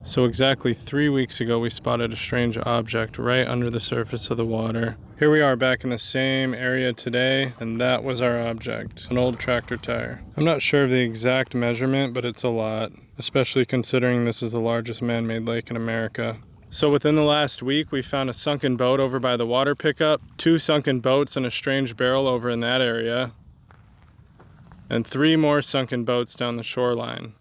So exactly 3 weeks ago, we spotted a strange object right under the surface of the water. Here we are back in the same area today, and that was our object, an old tractor tire. I'm not sure of the exact measurement, but it's a lot, especially considering this is the largest man-made lake in America. So within the last week, we found a sunken boat over by the water pickup, 2 sunken boats and a strange barrel over in that area, and 3 more sunken boats down the shoreline.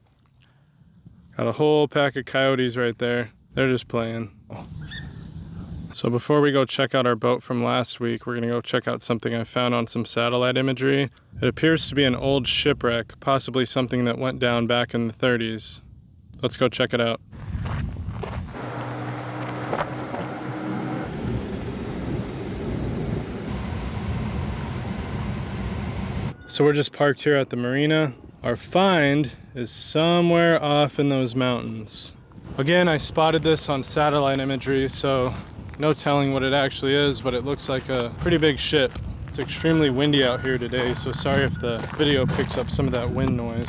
Got a whole pack of coyotes right there. They're just playing. So before we go check out our boat from last week, we're gonna go check out something I found on some satellite imagery. It appears to be an old shipwreck, possibly something that went down back in the 30s. Let's go check it out. So we're just parked here at the marina. Our find is somewhere off in those mountains. Again, I spotted this on satellite imagery, so no telling what it actually is, but it looks like a pretty big ship. It's extremely windy out here today, so sorry if the video picks up some of that wind noise.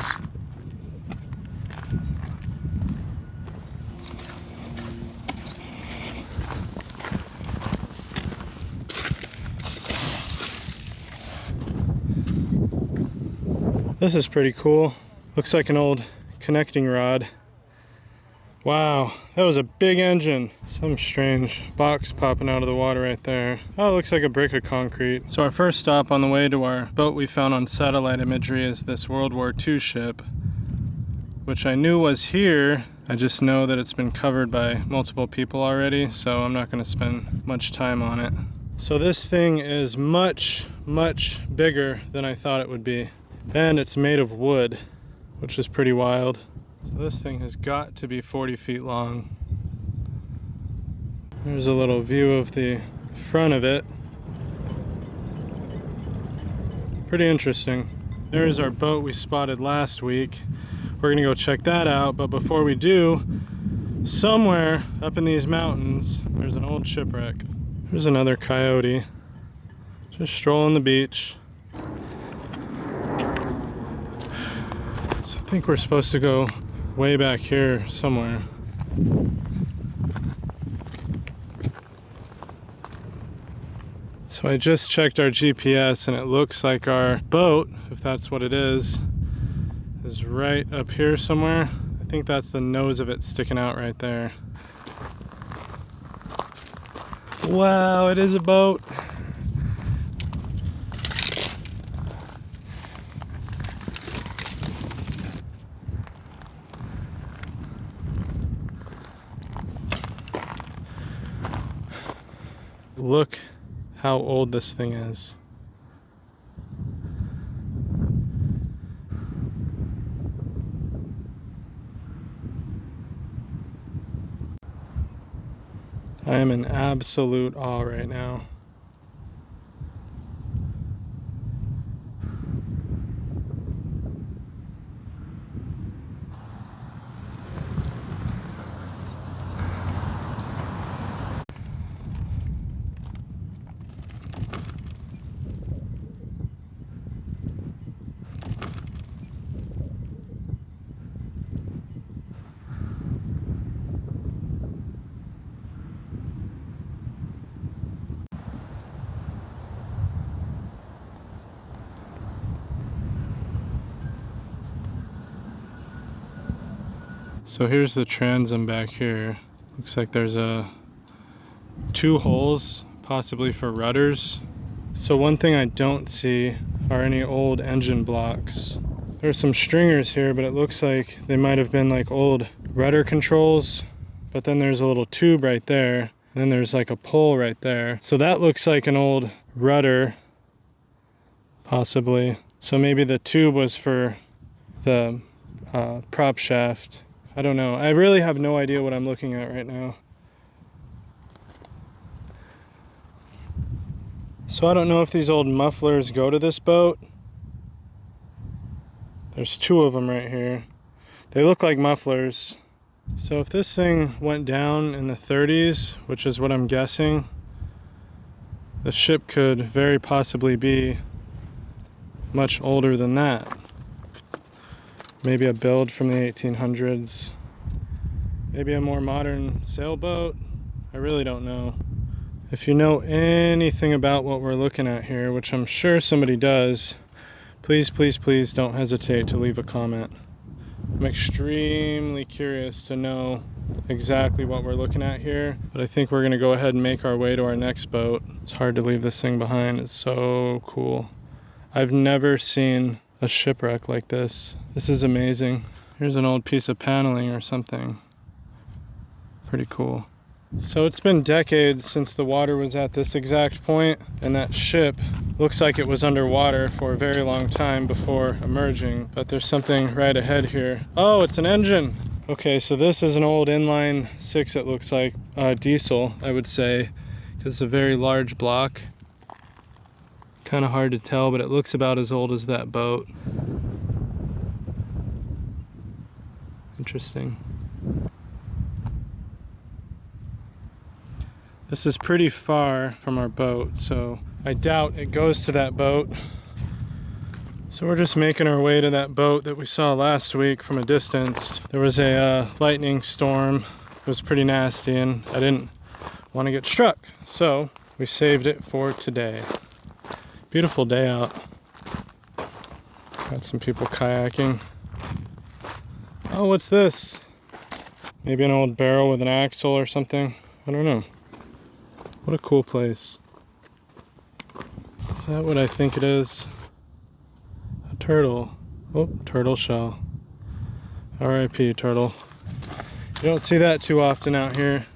This is pretty cool. Looks like an old connecting rod. Wow, that was a big engine. Some strange box popping out of the water right there. Oh, it looks like a brick of concrete. So our first stop on the way to our boat we found on satellite imagery is this World War II ship, which I knew was here. I just know that it's been covered by multiple people already, so I'm not gonna spend much time on it. So this thing is much, much bigger than I thought it would be. And it's made of wood, which is pretty wild. So this thing has got to be 40 feet long. There's a little view of the front of it. Pretty interesting. There's our boat we spotted last week. We're gonna go check that out, but before we do, somewhere up in these mountains, there's an old shipwreck. There's another coyote, just strolling the beach. I think we're supposed to go way back here somewhere. So I just checked our GPS and it looks like our boat, if that's what it is right up here somewhere. I think that's the nose of it sticking out right there. Wow, it is a boat. Look how old this thing is. I am in absolute awe right now. So here's the transom back here. Looks like there's 2 holes, possibly for rudders. So one thing I don't see are any old engine blocks. There's some stringers here, but it looks like they might have been like old rudder controls. But then there's a little tube right there, and then there's like a pole right there. So that looks like an old rudder, possibly. So maybe the tube was for the prop shaft. I don't know. I really have no idea what I'm looking at right now. So I don't know if these old mufflers go to this boat. There's 2 of them right here. They look like mufflers. So if this thing went down in the 30s, which is what I'm guessing, the ship could very possibly be much older than that. Maybe a build from the 1800s. Maybe a more modern sailboat. I really don't know. If you know anything about what we're looking at here, which I'm sure somebody does, please, please, please don't hesitate to leave a comment. I'm extremely curious to know exactly what we're looking at here, but I think we're gonna go ahead and make our way to our next boat. It's hard to leave this thing behind. It's so cool. I've never seen a shipwreck like this. This is amazing. Here's an old piece of paneling or something. Pretty cool. So it's been decades since the water was at this exact point, and that ship looks like it was underwater for a very long time before emerging, but there's something right ahead here. Oh, it's an engine. Okay, so this is an old inline 6, it looks like, diesel, I would say, because it's a very large block. Kind of hard to tell, but it looks about as old as that boat. Interesting. This is pretty far from our boat, so I doubt it goes to that boat. So we're just making our way to that boat that we saw last week from a distance. There was a lightning storm. It was pretty nasty, and I didn't want to get struck, so we saved it for today. Beautiful day out. Got some people kayaking. Oh, what's this? Maybe an old barrel with an axle or something. I don't know. What a cool place. Is that what I think it is? A turtle. Oh, turtle shell. R.I.P. turtle. You don't see that too often out here.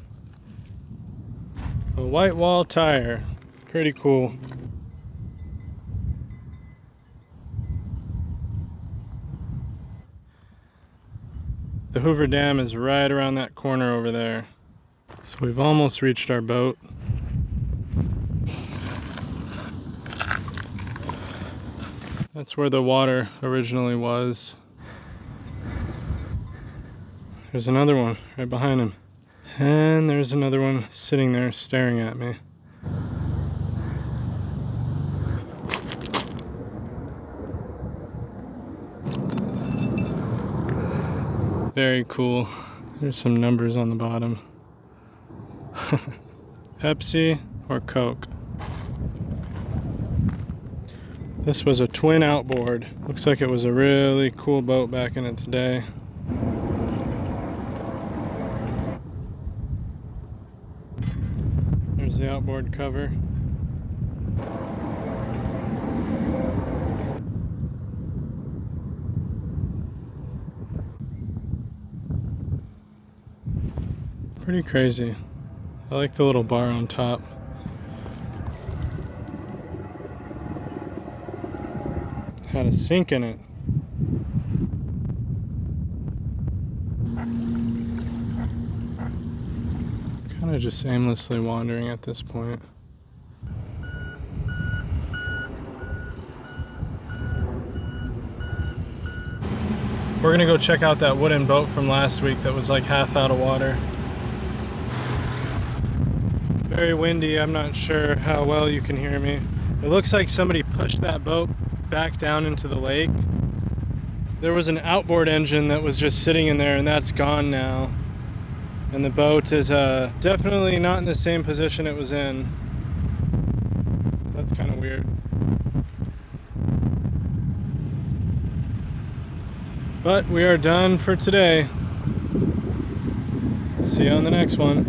A white wall tire. Pretty cool. The Hoover Dam is right around that corner over there. So we've almost reached our boat. That's where the water originally was. There's another one right behind him. And there's another one sitting there staring at me. Very cool. There's some numbers on the bottom. Pepsi or Coke? This was a twin outboard. Looks like it was a really cool boat back in its day. There's the outboard cover. Pretty crazy. I like the little bar on top. Had a sink in it. Kind of just aimlessly wandering at this point. We're gonna go check out that wooden boat from last week that was like half out of water. Very windy, I'm not sure how well you can hear me. It looks like somebody pushed that boat back down into the lake. There was an outboard engine that was just sitting in there, and that's gone now. And the boat is definitely not in the same position it was in. So that's kind of weird. But we are done for today. See you on the next one.